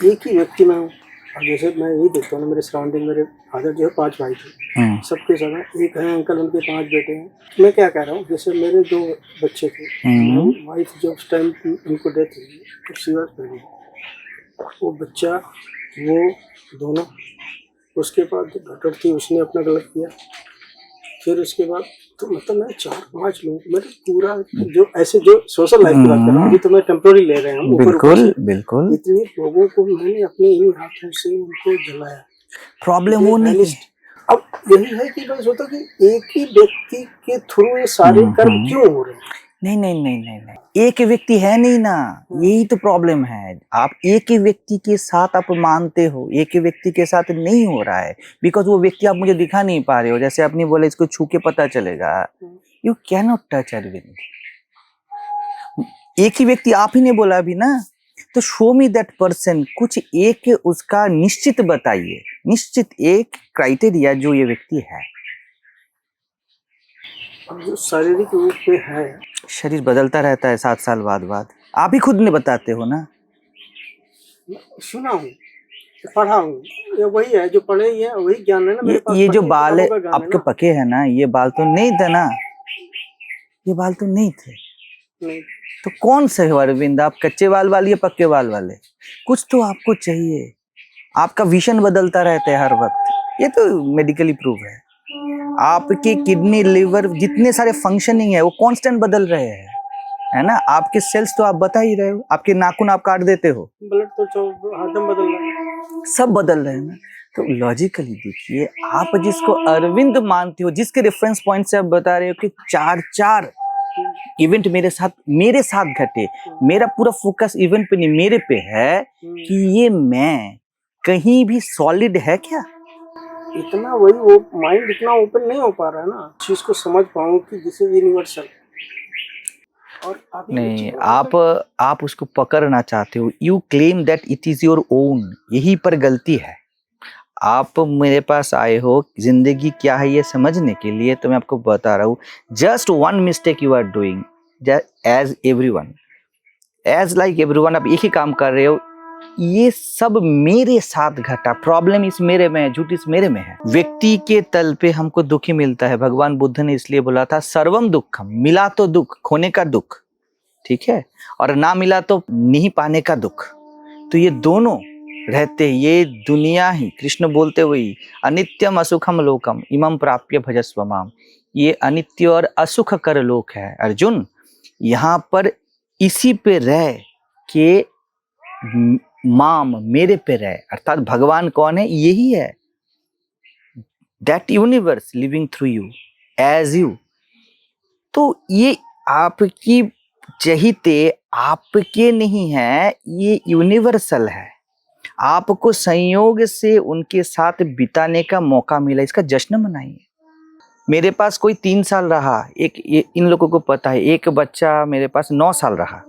एक ही व्यक्ति में हूँ। अब जैसे मैं यही देखता हूँ ना, मेरे सराउंडिंग मेरे फादर जो है 5 भाई थे, सबके सब हैं, एक है अंकल, उनके 5 बेटे हैं। मैं क्या कह रहा हूँ, जैसे मेरे 2 बच्चे थे, वाइफ जो उस टाइम उनको डेथ हुई तो शी वाज प्रेग्नेंट, वो बच्चा वो दोनों, उसके बाद जो डॉक्टर थी उसने अपना गलत किया, फिर उसके बाद तो मतलब मैं 4-5 लोग, मेरे पूरा जो ऐसे जो सोशल लाइफ की बात कर रहा हूँ, अभी तो मैं टेम्पोररी ले रहे हैं हम ऊपर से, बिल्कुल इतने लोगों को मैंने अपने इन्हीं हाथों से उनको जलाया। प्रॉब्लम वो नहीं है। अब यही है कि बस होता कि एक ही व्यक्ति के थ्रू ये सारे कर्म क्यों हो रहे हैं? नहीं नहीं नहीं नहीं नहीं, एक व्यक्ति है नहीं ना, यही तो प्रॉब्लम है। आप एक ही व्यक्ति के साथ आप मानते हो, एक ही व्यक्ति के साथ नहीं हो रहा है, बिकॉज वो व्यक्ति आप मुझे दिखा नहीं पा रहे हो। जैसे आपने बोला इसको छू के पता चलेगा, you can not touch Arvind. एक ही व्यक्ति आप ही ने बोला अभी ना, तो शो मी दैट पर्सन, कुछ एक उसका निश्चित बताइए, निश्चित एक क्राइटेरिया जो ये व्यक्ति है। जो शारीरिक रूप में है, शरीर बदलता रहता है 7 साल बाद आप ही खुद ने बताते हो ना। सुना हूँ, पढ़ा हूँ, ये वही है जो पढ़े ही है, वही ज्ञान है ना मेरे पास। ये जो बाल है आपके पके है ना, ये बाल तो नहीं थे ना, ये बाल तो नहीं थे। नहीं। तो कौन से हो अरविंद, आप कच्चे बाल वाले या पक्के बाल वाले? कुछ तो आपको चाहिए, आपका विजन बदलता रहता है हर वक्त, ये तो मेडिकली प्रूव है। आपकी किडनी, लिवर, जितने सारे फंक्शनिंग है वो कांस्टेंट बदल रहे हैं, है ना। आपके सेल्स तो आप बता ही रहे हो, आपके नाखून आप काट देते हो, ब्लड तो हरदम बदल रहा है, सब बदल रहे हैं ना। तो लॉजिकली देखिए, आप जिसको अरविंद मानते हो, जिसके रेफरेंस पॉइंट से आप बता रहे हो कि 4 इवेंट मेरे साथ घटे, मेरा पूरा फोकस इवेंट पे नहीं, मेरे पे है कि ये मैं कहीं भी सॉलिड है क्या? इतना वही वो माइंड इतना ओपन नहीं हो पा रहा है ना, चीज को समझ पाऊं कि जिसे यूनिवर्सल। और नहीं, आप उसको पकड़ना चाहते हो, you claim that it is your own, यही पर गलती है। आप मेरे पास आए हो जिंदगी क्या है ये समझने के लिए, तो मैं आपको बता रहा हूँ, just one mistake you are doing as everyone, as like everyone, आप एक ही काम कर रहे हो। ये सब मेरे साथ घटा, प्रॉब्लम इस मेरे में है, झूठ इस मेरे में है। व्यक्ति के तल पे हमको दुख ही मिलता है। भगवान बुद्ध ने इसलिए बोला था सर्वम दुखम, मिला तो दुख, खोने का दुख, ठीक है, और ना मिला तो नहीं पाने का दुख। तो ये दोनों रहते, ये दुनिया ही, कृष्ण बोलते हुए अनित्यम असुखम लोकम इमं प्राप्य भजस्व माम, ये अनित्य और असुख कर लोक है अर्जुन। यहाँ पर इसी पे रह के माम, मेरे पे रह, अर्थात भगवान कौन है? यही है, that universe living through you as you. तो ये आपकी चहिते आपके नहीं है, ये यूनिवर्सल है। आपको संयोग से उनके साथ बिताने का मौका मिला, इसका जश्न मनाइए। मेरे पास कोई 3 साल रहा, इन लोगों को पता है, एक बच्चा मेरे पास 9 साल रहा,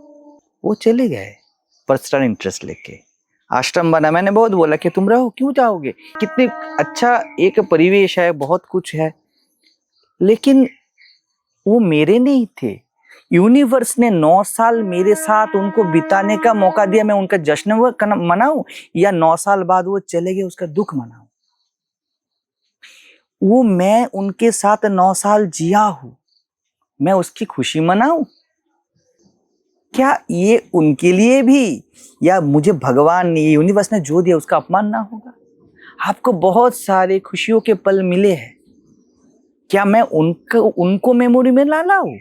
वो चले गए पर्सनल इंटरेस्ट लेके, आश्रम बना। मैंने बहुत बोला कि तुम रहो, क्यों जाओगे, कितने अच्छा एक परिवेश है, बहुत कुछ है, लेकिन वो मेरे नहीं थे। यूनिवर्स ने 9 साल मेरे साथ उनको बिताने का मौका दिया, मैं उनका जश्न मनाऊं या 9 साल बाद वो चले गए उसका दुख मनाऊं? वो मैं उनके साथ 9 साल जिया हूं, मैं उसकी खुशी मनाऊं? क्या ये उनके लिए भी, या मुझे भगवान ने, यूनिवर्स ने जो दिया उसका अपमान ना होगा? आपको बहुत सारे खुशियों के पल मिले हैं, क्या मैं उनको मेमोरी में ला लाऊं?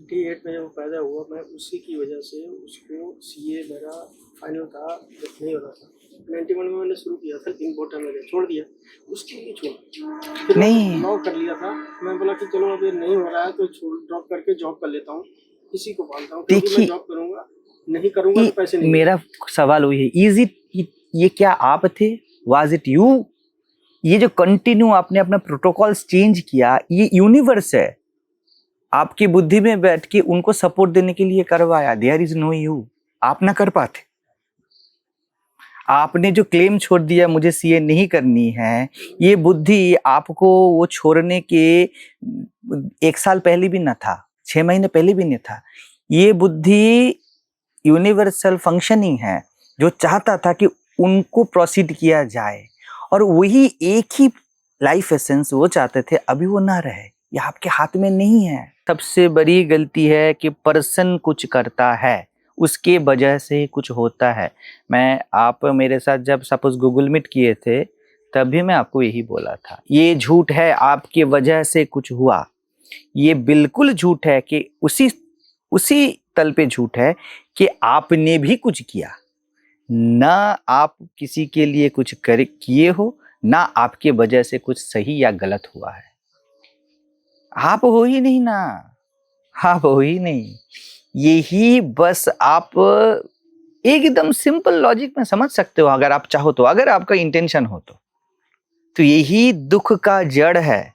98 में जब वो पैदा हुआ, मैं उसी की वजह से उसको सीए मेरा फाइनल था, नहीं हो रहा था। 91 में मैंने शुरू किया था, 3 क्वार्टर में छोड़ दिया, उसके लिए छोड़ा, फिर नहीं लॉ कर लिया था। मैं बोला कि चलो अब ये नहीं हो रहा है तो ड्रॉप करके जॉब कर लेता हूँ, इसी को पालता हूँ, क्योंकि मैं जॉब करूँगा, नहीं करूँगा तो पैसे नहीं। मेरा सवाल वही है, इज इट, ये क्या आप थे, वाज इट यू? ये जो कंटिन्यू आपने अपना प्रोटोकॉल्स चेंज किया, ये यूनिवर्स है, आपकी बुद्धि में बैठ के उनको सपोर्ट देने के लिए करवाया। देयर इज नो यू, आप ना कर पाते। आपने जो क्लेम छोड़ दिया मुझे सीए नहीं करनी है, ये बुद्धि आपको वो छोड़ने के 1 साल पहले भी न था, 6 महीने पहले भी नहीं था। ये बुद्धि यूनिवर्सल फंक्शनिंग है, जो चाहता था कि उनको प्रोसीड किया जाए, और वही एक ही लाइफ एसेंस वो चाहते थे, अभी वो ना रहे, ये आपके हाथ में नहीं है। सबसे बड़ी गलती है कि पर्सन कुछ करता है, उसके वजह से कुछ होता है। आप मेरे साथ जब सपोज गूगल मीट किए थे, तभी मैं आपको यही बोला था, ये झूठ है आपके वजह से कुछ हुआ। ये बिल्कुल झूठ है कि उसी तल पे झूठ है कि आपने भी कुछ किया। ना आप किसी के लिए कुछ किए हो, ना आपके वजह से कुछ सही या गलत हुआ है। आप हो ही नहीं ना, आप हो ही नहीं। यही बस आप एकदम सिंपल लॉजिक में समझ सकते हो, अगर आप चाहो तो, अगर आपका इंटेंशन हो तो यही दुख का जड़ है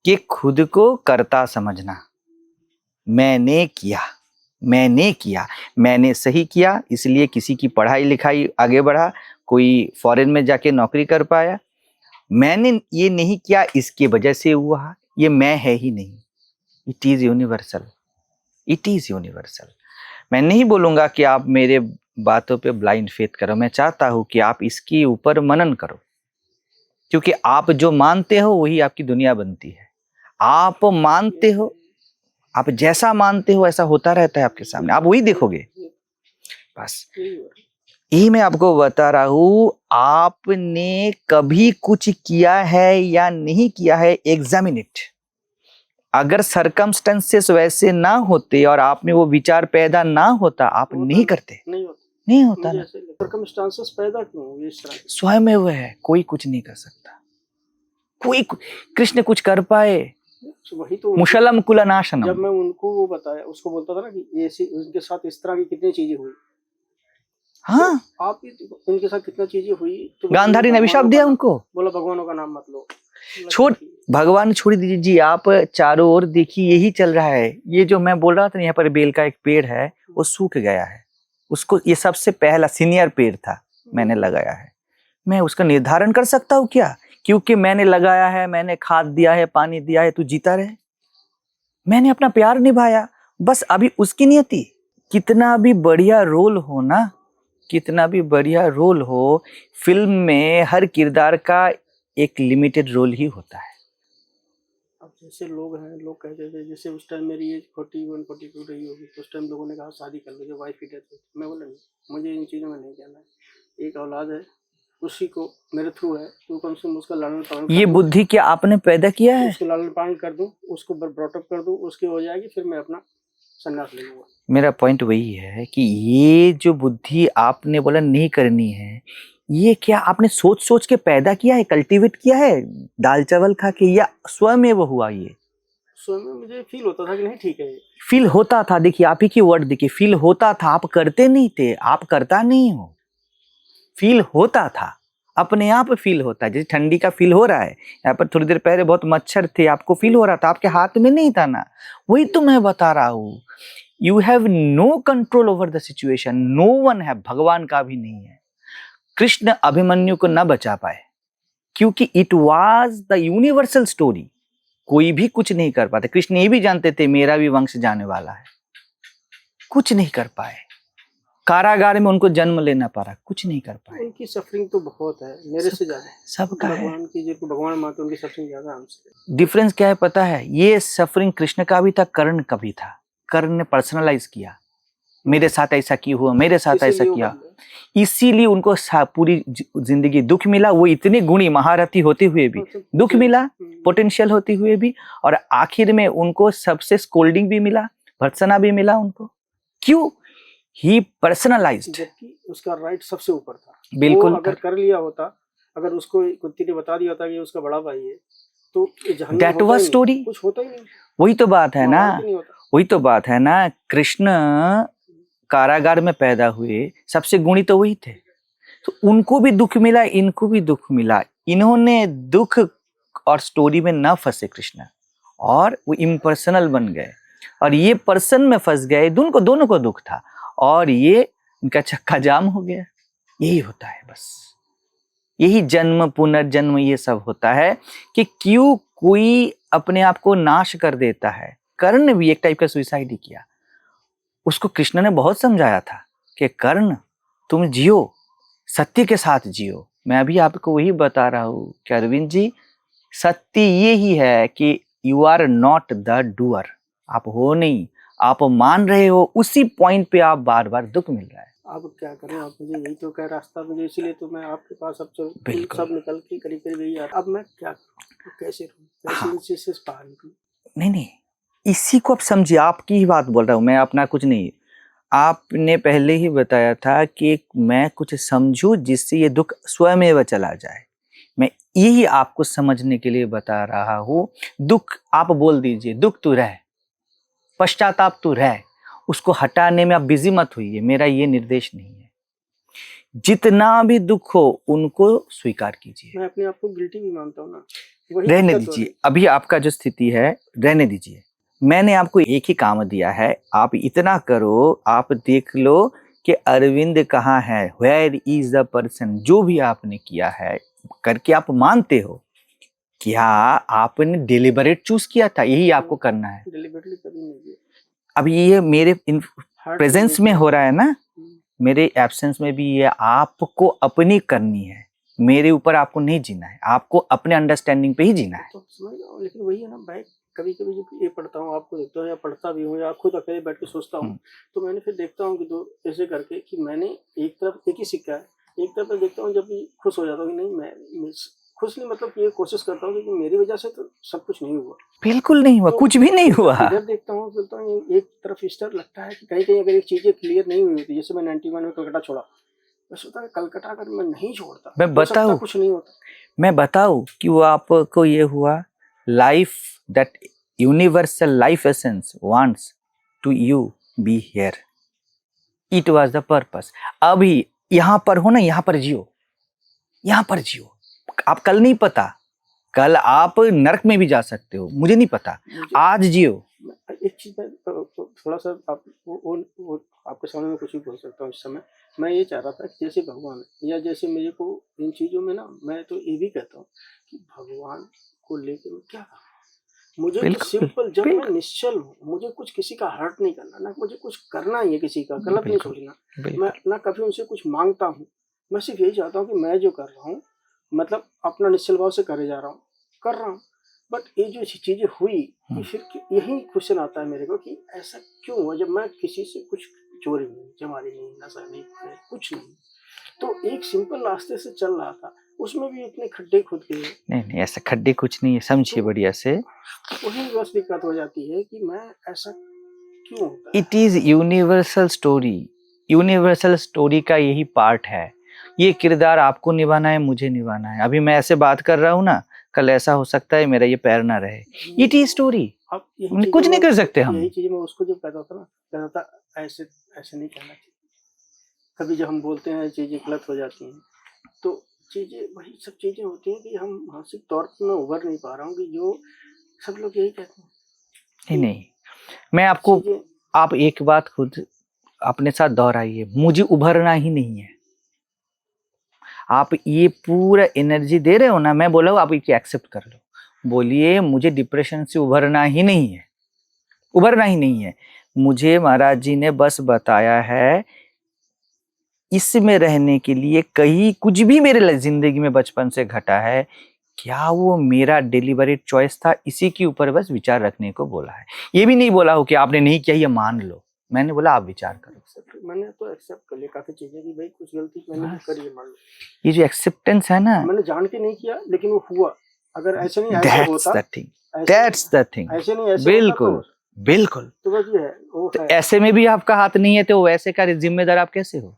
कि खुद को कर्ता समझना। मैंने किया, मैंने सही किया, इसलिए किसी की पढ़ाई लिखाई आगे बढ़ा, कोई फॉरेन में जाके नौकरी कर पाया। मैंने ये नहीं किया, इसके वजह से हुआ, ये मैं है ही नहीं। It is universal, it is universal. मैं नहीं बोलूंगा कि आप मेरे बातों पे ब्लाइंड फेथ करो, मैं चाहता हूं कि आप इसके ऊपर मनन करो, क्योंकि आप जो मानते हो वही आपकी दुनिया बनती है। आप मानते हो, आप जैसा मानते हो ऐसा होता रहता है आपके सामने, आप वही देखोगे। बस यही मैं आपको बता रहा हूं, आपने कभी कुछ किया है या नहीं किया है, एग्जामिन इट। अगर सर्कमस्टेंसेस वैसे ना होते और आप में वो विचार पैदा ना होता, आप नहीं करते, नहीं होता ना। सर्कमस्टेंसेस पैदा क्यों हुए इस तरह? स्वयं में वो है, कोई कुछ नहीं कर सकता। कृष्ण कुछ कर पाए, वही तो मुशलम कुलनाशनम। जब मैं उनको वो बताया, उसको बोलता था ना कि ऐसी उनके साथ इस तरह की कितनी चीजें हुई। हाँ, तो आप इनके साथ कितना चीजें हुई, तो गांधारी ने अभिशाप दिया उनको, बोला भगवानों का नाम मत लो। छोड़, भगवान छोड़ दीजिए, आप चारों ओर देखिए यही चल रहा है। ये जो मैं बोल रहा था, यहाँ पर बेल का एक पेड़ है, वो सूख गया है, उसको ये सबसे पहला सीनियर पेड़ था, मैंने लगाया है। मैं उसका निर्धारण कर सकता हूँ क्या? क्योंकि मैंने लगाया है, मैंने खाद दिया है, पानी दिया है, तू जीता रहे। मैंने अपना प्यार निभाया, बस अभी उसकी नियति। कितना भी बढ़िया रोल हो ना, कितना भी बढ़िया रोल हो, फिल्म में हर किरदार का एक लिमिटेड रोल ही होता है। अब जैसे लोग हैं, लोग कहते थे, जैसे उस टाइम मेरी एज 41-42 रही होगी, तो उस टाइम लोगों ने कहा शादी कर लो, जो वाइफ की डेथ हुई। मैं बोला नहीं, मुझे इन चीज़ों में नहीं कहना है। एक औलाद है, उसी को मेरे थ्रू है, तो कम से कम उसका लालन पालन, ये बुद्धि क्या आपने पैदा किया है? उसको लालन पालन कर दूं, उसको ब्रॉटअप कर दूं, उसकी हो जाएगी, फिर मैं अपना संन्यास ले लूंगा। मेरा पॉइंट वही है कि ये जो बुद्धि आपने बोला नहीं करनी है, ये क्या आपने सोच सोच के पैदा किया है, कल्टीवेट किया है दाल चावल खा के, या स्वयं में वो हुआ? ये स्वयं में मुझे फील होता था कि नहीं ठीक है, फील होता था। देखिए आप ही की वर्ड देखिए, फील होता था, आप करते नहीं थे, आप करता नहीं हो। फील होता था, अपने आप फील होता है। जैसे ठंडी का फील हो रहा है, यहाँ पर थोड़ी देर पहले बहुत मच्छर थे, आपको फील हो रहा था, आपके हाथ में नहीं था ना। वही तो मैं बता रहा हूँ, you have no control over the situation, no one है, भगवान का भी नहीं है। कृष्ण अभिमन्यु को न बचा पाए क्योंकि it was the universal story, कोई भी कुछ नहीं कर पाते। कृष्ण ये भी जानते थे मेरा भी वंश जाने वाला है, कुछ नहीं कर पाए। कारागार में उनको जन्म लेना पड़ा, कुछ नहीं कर पाए। उनकी सफरिंग तो बहुत है, मेरे से ज्यादा सबका है। भगवान की, जिनको भगवान मानते उनकी सफरिंग ज्यादा हमसे। डिफरेंस क्या है पता है? ये सफरिंग कृष्ण का भी था, कर्ण का भी था। कर्ण ने पर्सनलाइज किया, मेरे साथ ऐसा क्यों हुआ, मेरे साथ ऐसा किया, इसीलिए उनको पूरी जिंदगी दुख मिला। वो इतने गुणी महारथी होते हुए भी दुख मिला, पोटेंशियल होते हुए भी, और आखिर में उनको सबसे स्कोल्डिंग भी मिला, भर्त्सना भी मिला उनको। क्यों? ही पर्सनलाइज्ड, जबकि उसका राइट सबसे ऊपर था। बिल्कुल। अगर कर लिया होता, अगर उसको कुत्ती ने बता दिया होता कि उसका बड़ा भाई है, तो दैट वाज स्टोरी, कुछ होता ही नहीं। वही तो बात है ना, वही तो बात है ना। कृष्ण कारागार में पैदा हुए, सबसे गुणी तो वही थे, तो उनको भी दुख मिला, इनको भी दुख मिला। इन्होंने दुख और स्टोरी में ना फंसे कृष्ण, और वो इम्पर्सनल बन गए, और ये पर्सन में फंस गए। दोनों को दुख था, और ये इनका चक्का जाम हो गया। यही होता है बस, यही जन्म पुनर्जन्म ये सब होता है कि क्यों कोई अपने आप को नाश कर देता है। कर्ण ने भी एक टाइप का सुसाइड ही किया। उसको कृष्ण ने बहुत समझाया था कि कर्ण तुम जियो, सत्य के साथ जियो। मैं अभी आपको वही बता रहा हूँ कि अरविंद जी, सत्य ये ही है कि you are not the doer, आप हो नहीं, आप मान रहे हो, उसी पॉइंट पे आप बार बार दुख मिल रहा है। अब क्या करें, आप मुझे यही तो कह रास्ता मुझे, इसलिए तो मैं आपके पास अब चल बिल्कुल। सब निकल के करीब करीब यही आ रहा। अब मैं क्या करूं, कैसे रहूं, कैसे हाँ। इस चीज से बाहर निकलूं? नहीं, इसी को आप समझिए, आपकी ही बात बोल रहा हूँ मैं, अपना कुछ नहीं। आपने पहले ही बताया था कि मैं कुछ समझूं जिससे ये दुख स्वयं चला जाए। मैं यही आपको समझने के लिए बता रहा हूँ। दुख आप बोल दीजिए, दुख तू रह, पश्चाताप तू रह, उसको हटाने में आप बिजी मत होइए, मेरा ये निर्देश नहीं है। जितना भी दुख हो उनको स्वीकार कीजिए। मैं अपने आप को गिल्टी भी मानता हूँ ना, वही रहने दिक्कत हो दीजिए, रही। अभी आपका जो स्थिति है रहने दीजिए। मैंने आपको एक ही काम दिया है, आप इतना करो, आप देख लो कि अरविंद कहाँ है, वेयर इज द पर्सन। जो भी आपने किया है करके आप मानते हो, क्या आपने डिलिबरेट चूज किया था, यही आपको करना है। डिलिबरेटली कभी नहीं किया। अब ये मेरे हार्ट प्रेजेंस में हो रहा है ना, हम्म। मेरे एब्सेंस में भी ये आपको अपनी करनी है, मेरे ऊपर आपको नहीं जीना है, आपको अपने अंडरस्टैंडिंग पे ही जीना है। तो समझ रहा हूँ, लेकिन वही है ना भाई, कभी कभी जब ये पढ़ता हूँ, आपको देखता हूँ या पढ़ता भी हूँ या खुद अकेले बैठ के सोचता हूँ, तो मैंने फिर देखता हूँ कि दो ऐसे करके कि मैंने एक तरफ एक ही सिक्का है, एक तरफ मैं देखता हूँ जब भी खुश हो जाता हूँ कि नहीं मैं खुश नहीं, मतलब ये कोशिश करता हूँ कि मेरी वजह से तो सब कुछ नहीं हुआ, बिल्कुल नहीं हुआ, तो कुछ भी नहीं हुआ। इधर देखता हूँ, बोलता हूँ एक तरफ इस तरह लगता है कि कहीं कहीं अगर एक चीजें क्लियर नहीं हुई होती, जैसे मैं 91 में कलकत्ता छोड़ा, मैं सोचता कलकत्ता अगर मैं नहीं छोड़ता मैं हो सकता बताऊं, कुछ नहीं होता। मैं बताऊं कि वो आपको ये हुआ, life that universal life essence wants to you be here, it was the purpose. अभी यहाँ पर हो ना, यहाँ पर जियो, यहाँ पर जियो। आप कल नहीं पता, कल आप नरक में भी जा सकते हो, मुझे नहीं पता, आज जियो। एक चीज मैं थोड़ा सा आप वो आपके सामने में कुछ भी बोल सकता हूँ इस समय। मैं ये चाह रहा था कि जैसे भगवान है, या जैसे मेरे को इन चीजों में ना, मैं तो ये भी कहता हूँ कि भगवान को लेके मैं क्या करूँ, मुझे तो सिंपल, जब मैं निश्चल हूँ, मुझे कुछ किसी का हर्ट नहीं करना, ना मुझे कुछ करना ही है किसी का गलत नहीं सोचना, मैं ना कभी उनसे कुछ मांगता हूँ, मैं सिर्फ यही चाहता हूँ कि मैं जो कर रहा हूँ, मतलब अपना निश्चल भाव से करे जा रहा हूँ, कर रहा हूँ। बट ये जो चीजें हुई, कि फिर यही क्वेश्चन आता है मेरे को कि ऐसा क्यों हुआ, जब मैं किसी से कुछ चोरी नहीं, जमाली नहीं, नशा नहीं, कुछ नहीं, तो एक सिंपल रास्ते से चल रहा था, उसमें भी इतने खड्डे खुद के। नहीं, ऐसा खड्डे कुछ नहीं है, समझिए बढ़िया से। वही बस दिक्कत हो जाती है कि मैं ऐसा क्यों होता है। It is universal story, universal story का यही पार्ट है। ये किरदार आपको निभाना है, मुझे निभाना है। अभी मैं ऐसे बात कर रहा हूँ ना, कल ऐसा हो सकता है मेरा ये पैर ना रहे। इट इज स्टोरी, कुछ नहीं कर सकते हम। यही चीज मैं उसको जब कहता था ना, कहता था ऐसे ऐसे नहीं कहना चाहिए। कभी जब हम बोलते हैं चीजें गलत हो जाती हैं, तो चीजें वही सब चीजें होती हैं कि हम मानसिक तौर पर मैं उभर नहीं पा रहा हूँ, कि जो सब लोग यही कहते हैं। नहीं, मैं आपको, आप एक बात खुद अपने साथ दोहराइए, मुझे उभरना ही नहीं है। आप ये पूरा एनर्जी दे रहे हो ना, मैं बोला हूँ आप इसे एक्सेप्ट कर लो, बोलिए मुझे डिप्रेशन से उभरना ही नहीं है, उभरना ही नहीं है। मुझे महाराज जी ने बस बताया है इसमें रहने के लिए, कहीं कुछ भी मेरे जिंदगी में बचपन से घटा है, क्या वो मेरा डिलिबरेट चॉइस था, इसी के ऊपर बस विचार रखने को बोला है। ये भी नहीं बोला हो कि आपने नहीं किया ये मान लो, मैंने बोला आप विचार करो। मैंने तो एक्सेप्ट कर लिया काफी चीजें कि भाई कुछ गलती मैंने करी है, मान लो। ये जो एक्सेप्टेंस है ना, मैंने जान के नहीं किया, लेकिन वो हुआ। अगर ऐसे नहीं ऐसे होता, दैट्स द थिंग, ऐसे नहीं ऐसे बिल्कुल बिल्कुल। तो बस ये है, वो तो ऐसे में भी आपका हाथ नहीं है, तो वैसे का जिम्मेदार आप कैसे हो?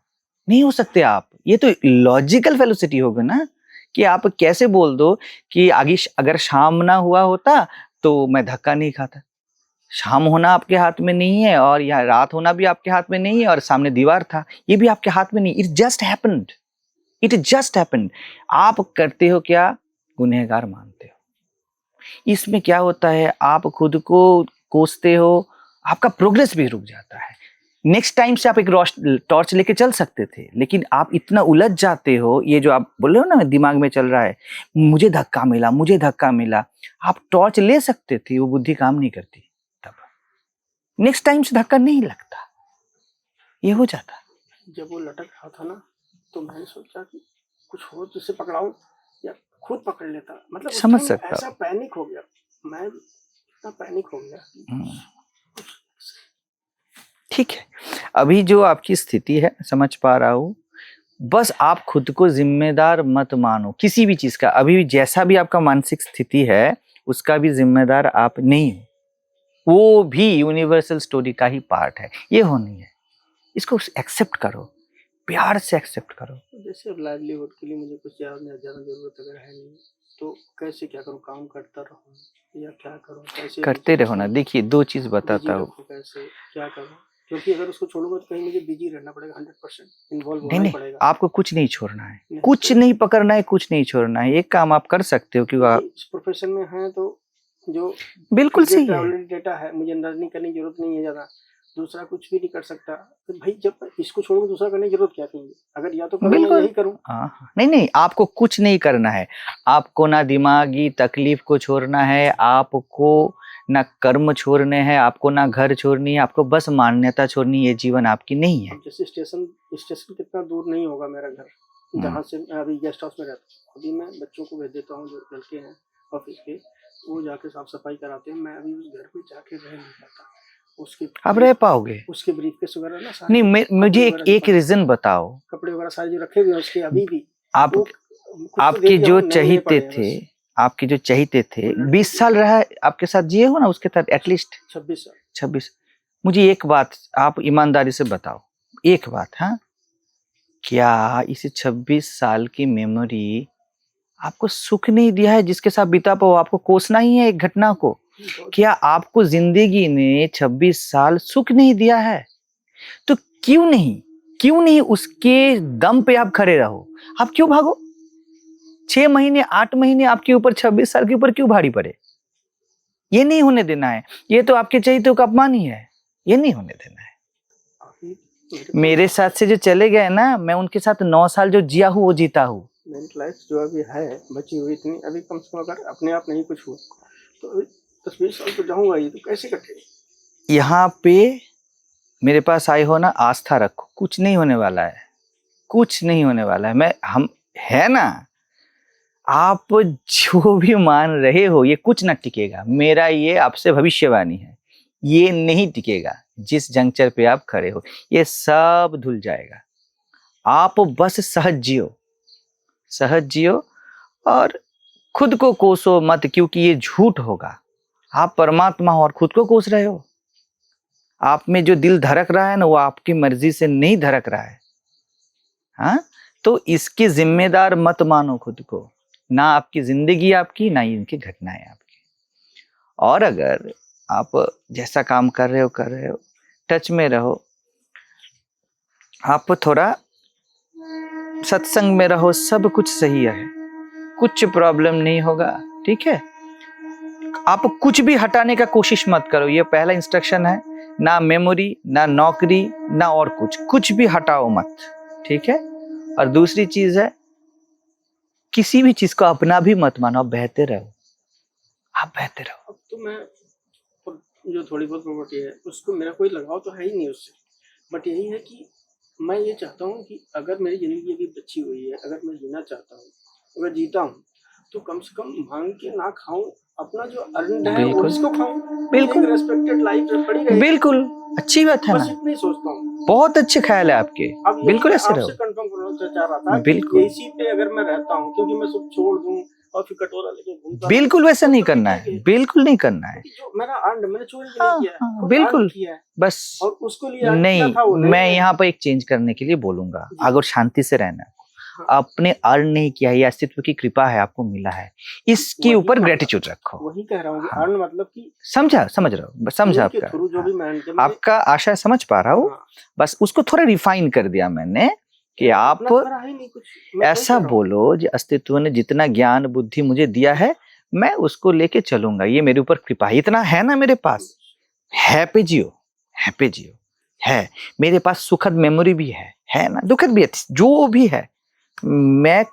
नहीं हो सकते आप। ये तो लॉजिकल फेलोसिटी होगा ना, कि आप कैसे बोल दो कि आगे अगर शाम ना हुआ होता तो मैं धक्का नहीं खाता। शाम होना आपके हाथ में नहीं है, और यहाँ रात होना भी आपके हाथ में नहीं है, और सामने दीवार था ये भी आपके हाथ में नहीं। It just happened, it just happened. आप करते हो क्या? गुनहगार मानते हो। इसमें क्या होता है, आप खुद को कोसते हो, आपका प्रोग्रेस भी रुक जाता है। नेक्स्ट टाइम से आप एक टॉर्च लेके चल सकते थे, लेकिन आप इतना उलझ जाते हो, ये जो आप बोल रहे हो ना दिमाग में चल रहा है, मुझे धक्का मिला, मुझे धक्का मिला। आप टॉर्च ले सकते थे, वो बुद्धि काम नहीं करती, तब नेक्स्ट टाइम से धक्का नहीं लगता, ये हो जाता। जब वो लटक रहा था ना, तो मैंने सोचा कि कुछ हो तो इसे पकड़ाऊं या खुद पकड़ लेता। मतलब उस समझ टाइम सकता ऐसा पैनिक हो गया, मैं इतना पैनिक हो गया कि हूँ। ठीक है, अभी जो आपकी स्थिति है समझ पा रहा हूँ, बस आप खुद को जिम्मेदार मत मानो किसी भी चीज का। अभी जैसा भी आपका मानसिक स्थिति है उसका भी जिम्मेदार आप नहीं हो, वो भी यूनिवर्सल स्टोरी का ही पार्ट है, ये होनी है। इसको एक्सेप्ट करो, प्यार से एक्सेप्ट करो। जैसे अब लाइवलीहुड के लिए मुझे कुछ ज़्यादा ज़रूरत अगर है नहीं, तो कैसे क्या करूँ? काम करता रहूँ या क्या करूँ? कैसे करते रहो ना। देखिए, दो चीज बताता हूँ। कैसे क्या करूँ? क्योंकि अगर उसको छोड़ूंगा तो कहीं मुझे बिजी रहना पड़ेगा, 100% इन्वॉल्व नहीं होना ही नहीं, पड़ेगा। आपको कुछ नहीं छोड़ना है, कुछ नहीं पकड़ना है, कुछ नहीं छोड़ना है। एक काम आप कर सकते हो, क्योंकि इस प्रोफेशन में है तो जो बिल्कुल सही है। ऑलरेडी डेटा है, मुझे लर्निंग करने की जरूरत नहीं है ज़्यादा, दूसरा कुछ भी नहीं कर सकता। तो भाई जब इसको छोड़ूंगा दूसरा करने की जरूरत क्या थी? अगर या तो करूँ या बिल्कुल यही करूँ। हाँ, नहीं नहीं, आपको कुछ नहीं करना है। आपको ना दिमागी तकलीफ को छोड़ना है, आपको ना कर्म छोड़ने हैं, आपको ना घर छोड़नी है, आपको बस मान्यता छोड़नी है। ये जीवन आपकी नहीं है। अब जैसे स्टेशन कितना दूर नहीं होगा मेरा घर, जहाँ से मैं अभी गेस्ट हाउस में रहता हूँ। अभी मैं बच्चों को भेज देता हूँ, जो लड़के हैं ऑफिस के, वो जाके साफ सफाई कराते हैं। मैं अभी उस घर में जाके रह नहीं पाता। उसके आप रह पाओगे? उसके ब्रीफकेस वगैरह ना सारे, नहीं, मुझे एक रीजन बताओ। कपड़े वगैरह सारे जो रखे हुए हैं उसके अभी भी, आप आपके जो चहीते थे, आपके जो चहीते थे, 20 साल रहा आपके साथ, जिए हो ना उसके साथ एटलीस्ट 26। मुझे एक बात आप ईमानदारी से बताओ, एक बात, हाँ, क्या इस 26 साल की मेमोरी आपको सुख नहीं दिया है? जिसके साथ बिता पाओ आपको कोसना ही है एक घटना को। क्या आपको जिंदगी ने 26 साल सुख नहीं दिया है? तो क्यों नहीं उसके दम पे आप खड़े रहो? आप क्यों भागो? 6 महीने 8 महीने आपके ऊपर, 26 साल के ऊपर क्यों भारी पड़े? ये नहीं होने देना है। ये तो आपके चरित्र का अपमान ही है, ये नहीं होने देना है। मेरे साथ से जो चले गए ना, मैं उनके साथ 9 साल जो जिया हूँ वो जीता हूँ। मेरी लाइफ जो अभी है बची हुई इतनी, अभी कम से कम अगर अपने आप नहीं कुछ हुआ तो 10-20 साल तो जाऊंगा ही, तो कैसे कटेगा? यहाँ पे मेरे पास आए हो ना, आस्था रखो, कुछ नहीं होने वाला है, कुछ नहीं होने वाला है। हम है ना, आप जो भी मान रहे हो ये कुछ ना टिकेगा। मेरा ये आपसे भविष्यवाणी है, ये नहीं टिकेगा। जिस जंक्चर पे आप खड़े हो ये सब धुल जाएगा। आप बस सहज जियो और खुद को कोसो मत, क्योंकि ये झूठ होगा। आप परमात्मा हो और खुद को कोस रहे हो। आप में जो दिल धड़क रहा है ना, वो आपकी मर्जी से नहीं धड़क रहा है। हाँ, तो इसके जिम्मेदार मत मानो खुद को, ना आपकी जिंदगी आपकी, ना इनकी घटनाएं आपकी। और अगर आप जैसा काम कर रहे हो टच में रहो, आप थोड़ा सत्संग में रहो, सब कुछ सही है, कुछ प्रॉब्लम नहीं होगा। ठीक है, आप कुछ भी हटाने का कोशिश मत करो, ये पहला इंस्ट्रक्शन है। ना मेमोरी, ना नौकरी, ना और कुछ भी हटाओ मत। ठीक है, और दूसरी चीज है, किसी भी चीज को अपना भी मत मानो, आप बहते रहो, आप बहते रहो। अब तो मैं जो थोड़ी बहुत प्रॉपर्टी है उसको मेरा कोई लगाव तो है ही नहीं उससे, बट यही है कि मैं ये चाहता हूँ कि अगर मेरी ज़िंदगी अभी बची हुई है, अगर मैं जीना चाहता हूँ, अगर जीता हूँ, तो कम से कम मांग के ना खाऊं, अपना जो अर्न है उसको खाऊं। बिल्कुल, रेस्पेक्टेड लाइफ पड़ी रहेगी। बिल्कुल अच्छी बात है ना, बस इतना ही सोचता हूँ। बहुत अच्छे ख्याल है आपके। बिल्कुल ऐसे रहो। आपसे कंफर्म करना चाह रहा था बिल्कुल, इसी पे अगर मैं रहता हूँ, क्योंकि मैं सब छोड़ दूं और फिर कटोरा लेके घूमता, बिल्कुल वैसा नहीं करना है, बिल्कुल नहीं करना है। जो मेरा अर्न मैंने चोरी नहीं किया है, बिल्कुल किया है बस। और उसको लिए नहीं, था वो मैं यहाँ पर एक चेंज करने के लिए बोलूंगा, अगर शांति से रहना, आपने अर्न नहीं किया, ये अस्तित्व की कृपा है, आपको मिला है, इसके ऊपर ग्रेटिट्यूड रखो। वही कह रहा हूँ, अर्न मतलब कि समझ रहा हूँ, समझा आपका आशा समझ पा रहा हूँ। बस उसको थोड़ा रिफाइन कर दिया मैंने कि आप ऐसा बोलो, जो अस्तित्व ने जितना ज्ञान बुद्धि मुझे दिया है मैं उसको लेके चलूंगा, ये मेरे ऊपर कृपा है, इतना है ना मेरे पास, हैप्पी जियो है मेरे पास, सुखद मेमोरी भी है ना, दुखद भी है, जो भी है, मैं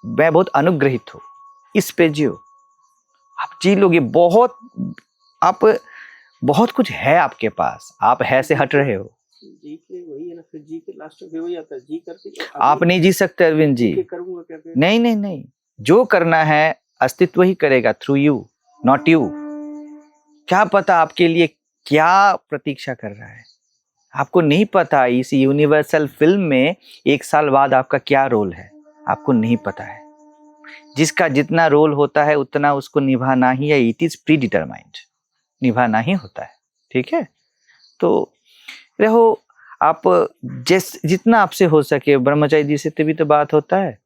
बहुत अनुग्रहित हूँ, इस पे जियो, आप जी लोगे। बहुत कुछ है आपके पास, आप है से हट रहे हो। जी के वही है ना, फिर जी के लास्ट में वही आता है, जी करके आप नहीं जी सकते अरविंद जी। करूंगा क्या फिर? नहीं नहीं नहीं, जो करना है अस्तित्व ही करेगा थ्रू यू, नॉट यू। क्या पता आपके लिए क्या प्रतीक्षा कर रहा है, आपको नहीं पता। इस यूनिवर्सल फिल्म में 1 साल बाद आपका क्या रोल है, आपको नहीं पता है। जिसका जितना रोल होता है उतना उसको निभाना ही है, इट इज प्री डिटरमाइंड, निभाना ही होता है। ठीक है, तो रहो आप जितना आपसे हो सके। ब्रह्मचारी जी से तभी तो बात होता है।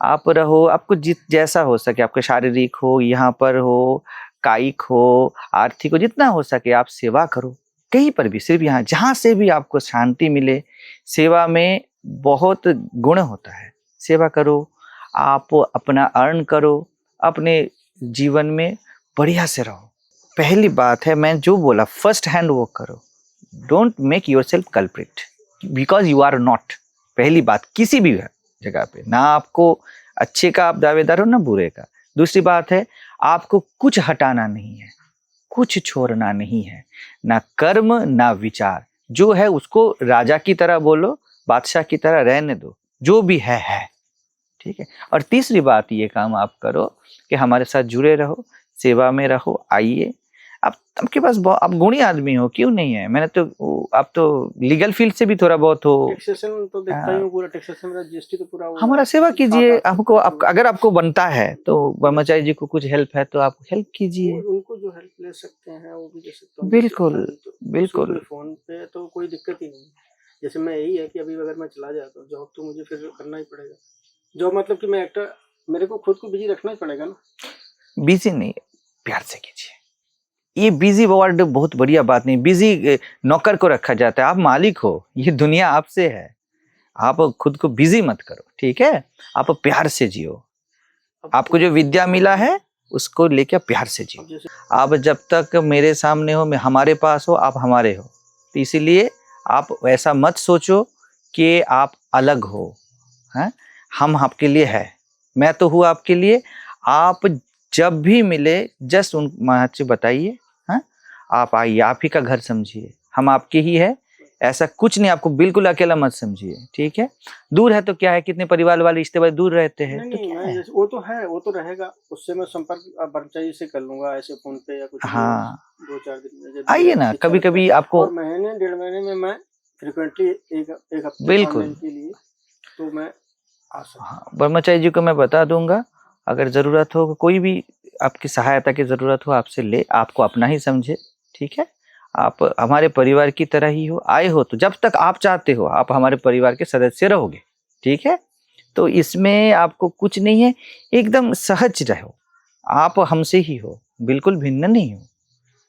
आप रहो, आपको जैसा हो सके, आपका शारीरिक हो, यहाँ पर हो, कायिक हो, आर्थिक हो, जितना हो सके आप सेवा करो कहीं पर भी, सिर्फ यहाँ जहाँ से भी आपको शांति मिले। सेवा में बहुत गुण होता है, सेवा करो, आप अपना अर्न करो, अपने जीवन में बढ़िया से रहो। पहली बात है, मैं जो बोला फर्स्ट हैंड वो करो, don't make yourself culprit because you are not. पहली बात, किसी भी जगह पे ना आपको अच्छे का आप दावेदार हो ना बुरे का। दूसरी बात है, आपको कुछ हटाना नहीं है, कुछ छोड़ना नहीं है, ना कर्म ना विचार। जो है उसको राजा की तरह बोलो, बादशाह की तरह रहने दो, जो भी है। ठीक है। और तीसरी बात, ये काम आप करो कि हमारे साथ जुड़े रहो, सेवा में रहो। आइए, आपके पास आप गुणी आदमी हो, क्यों नहीं है? मैंने तो, आप तो लीगल फील्ड से भी थोड़ा बहुत हो। टैक्सेशन तो देखता ही हूं, पूरा टैक्सेशन मेरा जीएसटी तो पूरा हुआ। हमारा सेवा कीजिए। हमको अगर आपको बनता है तो ब्रह्मचारी जी को कुछ हेल्प है तो आप हेल्प कीजिए। उनको जो हेल्प ले सकते हैं वो भी दे सकते हैं। बिल्कुल बिल्कुल, फोन पे तो कोई दिक्कत ही नहीं। जैसे मैं यही है कि अभी अगर मैं चला जाता हूँ जॉब, तो मुझे फिर करना ही पड़ेगा जॉब। मतलब कि मैं एक्टर, मेरे को खुद को बिजी रखना ही पड़ेगा ना। बिजी नहीं, प्यार से कीजिए। ये बिजी वर्ड बहुत बढ़िया बात नहीं। बिजी नौकर को रखा जाता है, आप मालिक हो, ये दुनिया आपसे है। आप खुद को बिजी मत करो, ठीक है? आप प्यार से जियो। आपको जो विद्या मिला है उसको लेकर प्यार से जियो। आप जब तक मेरे सामने हो, मैं हमारे पास हो, आप हमारे हो, तो इसीलिए आप ऐसा मत सोचो कि आप अलग हो। हैं, हम आपके लिए है, मैं तो हूँ आपके लिए। आप जब भी मिले जस्ट उन महत्व बताइए, हाँ, आप आइए, आप ही का घर समझिए, हम आपके ही है। ऐसा कुछ नहीं, आपको बिल्कुल अकेला मत समझिए, ठीक है? दूर है तो क्या है, कितने परिवार वाले रिश्ते वाले दूर रहते हैं, तो क्या है? वो तो है, वो तो रहेगा, उससे मैं संपर्क ब्रह्मचारी से कर लूंगा, ऐसे फोन पे या कुछ। हाँ, 2-4 दिन में आइए ना, कभी कभी आपको महीने 1.5 महीने में मैं फ्रिक्वेंटली एक हफ्ते बिल्कुल के लिए तो मैं आ सकता। हाँ, ब्रह्मचारी जी को मैं बता दूंगा, अगर जरूरत हो, कोई भी आपकी सहायता की जरूरत हो, आपसे ले, आपको अपना ही समझे, ठीक है? आप हमारे परिवार की तरह ही हो, आए हो तो जब तक आप चाहते हो आप हमारे परिवार के सदस्य रहोगे, ठीक है? तो इसमें आपको कुछ नहीं है, एकदम सहज रहो, आप हमसे ही हो, बिल्कुल भिन्न नहीं हो।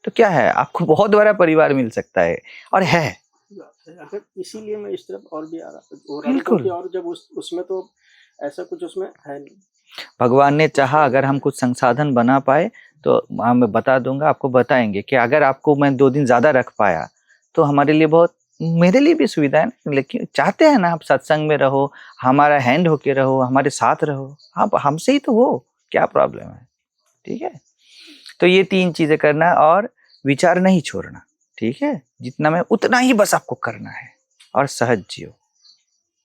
तो क्या है, आपको बहुत बड़ा परिवार मिल सकता है, और है। अगर इसीलिए मैं इस तरफ और भी आ रहा, बिल्कुल, और जब उसमें तो ऐसा कुछ उसमें है नहीं। भगवान ने चाहा अगर हम कुछ संसाधन बना पाए तो हम बता दूंगा, आपको बताएंगे कि अगर आपको मैं 2 दिन ज्यादा रख पाया तो हमारे लिए बहुत, मेरे लिए भी सुविधा है ना। लेकिन चाहते हैं ना आप सत्संग में रहो, हमारा हैंड होके रहो, हमारे साथ रहो, आप हमसे ही तो हो, क्या प्रॉब्लम है? ठीक है, तो ये 3 चीजें करना, और विचार नहीं छोड़ना, ठीक है? जितना मैं उतना ही बस आपको करना है, और सहज जियो,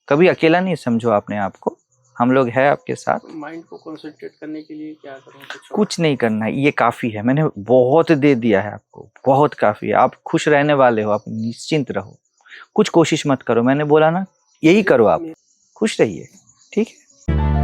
कभी अकेला नहीं समझो अपने आप को, हम लोग हैं आपके साथ। माइंड को कंसंट्रेट करने के लिए क्या करूं? कुछ नहीं करना है, ये काफी है, मैंने बहुत दे दिया है आपको, बहुत काफी है। आप खुश रहने वाले हो, आप निश्चिंत रहो, कुछ कोशिश मत करो, मैंने बोला ना, यही करो, आप खुश रहिए, ठीक है?